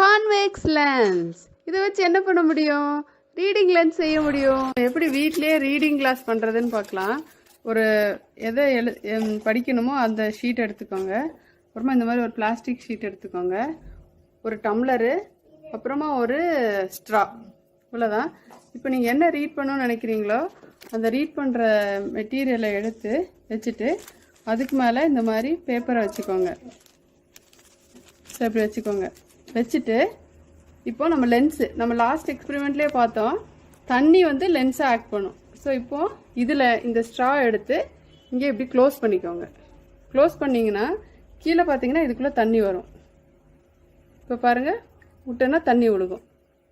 Convex lens. இதை வச்சு என்ன பண்ண முடியும்? ரீடிங் லென்ஸ் செய்ய முடியும். எப்படி வீட்லயே ரீடிங் கிளாஸ் பண்றதுன்னு பார்க்கலாம். ஒரு எதை படிக்கணுமோ அந்த ஷீட் எடுத்துக்கோங்க. அப்புறமா இந்த மாதிரி ஒரு பிளாஸ்டிக் ஷீட் எடுத்துக்கோங்க. ஒரு டம்ளரு, அப்புறமா ஒரு ஸ்ட்ரா, இவ்வளோதான். இப்போ நீங்கள் என்ன ரீட் பண்ணணும்னு நினைக்கிறீங்களோ அந்த ரீட் பண்ணுற மெட்டீரியலை எடுத்து வச்சுட்டு அதுக்கு மேலே இந்த மாதிரி பேப்பரை வச்சுக்கோங்க. ஸோ இப்படி வச்சுக்கோங்க. வச்சுட்டு இப்போ நம்ம லென்ஸு, நம்ம லாஸ்ட் எக்ஸ்பெரிமெண்ட்லேயே பார்த்தோம், தண்ணி வந்து லென்ஸை ஆக்ட் பண்ணும். ஸோ இப்போது இதில் இந்த ஸ்ட்ரா எடுத்து இங்கே இப்படி க்ளோஸ் பண்ணிக்கோங்க. க்ளோஸ் பண்ணிங்கன்னா கீழே பார்த்தீங்கன்னா இதுக்குள்ளே தண்ணி வரும். இப்போ பாருங்கள், விட்டோன்னா தண்ணி விழுகும்.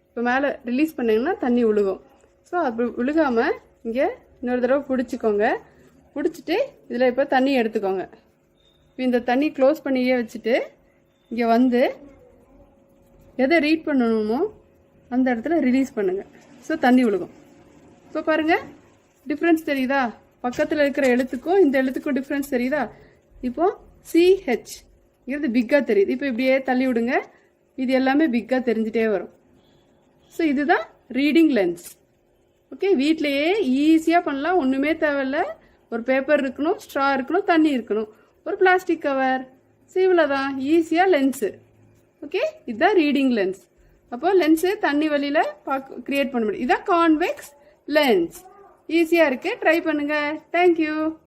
இப்போ மேலே ரிலீஸ் பண்ணிங்கன்னா தண்ணி விழுகும். ஸோ அப்படி விழுகாமல் இங்கே இன்னொரு தடவை பிடிச்சிக்கோங்க. பிடிச்சிட்டு இதில் இப்போ தண்ணி எடுத்துக்கோங்க. இப்போ இந்த தண்ணி க்ளோஸ் பண்ணியே வச்சுட்டு இங்கே வந்து எதை ரீட் பண்ணணுமோ அந்த இடத்துல ரிலீஸ் பண்ணுங்கள். ஸோ தண்ணி விழுகும். இப்போ பாருங்கள், டிஃப்ரென்ஸ் தெரியுதா? பக்கத்தில் இருக்கிற எழுத்துக்கும் இந்த எழுத்துக்கும் டிஃப்ரென்ஸ் தெரியுதா? இப்போ CH இது பிக்காக தெரியுது. இப்போ இப்படியே தள்ளி விடுங்க, இது எல்லாமே பிக்காக தெரிஞ்சிட்டே வரும். ஸோ இதுதான் ரீடிங் லென்ஸ். ஓகே, வீட்லேயே ஈஸியாக பண்ணலாம். ஒன்றுமே தேவையில்ல. ஒரு பேப்பர் இருக்கணும், ஸ்ட்ரா இருக்கணும், தண்ணி இருக்கணும், ஒரு பிளாஸ்டிக் கவர். ஸோ இவ்வளோதான், ஈஸியாக லென்ஸு. ஓகே, இதுதான் ரீடிங் லென்ஸ். அப்போ லென்ஸு தண்ணி வழியில் கிரியேட் பண்ண முடியும். இதுதான் கான்வெக்ஸ் லென்ஸ். ஈஸியாக இருக்குது, ட்ரை பண்ணுங்கள். தேங்க்யூ.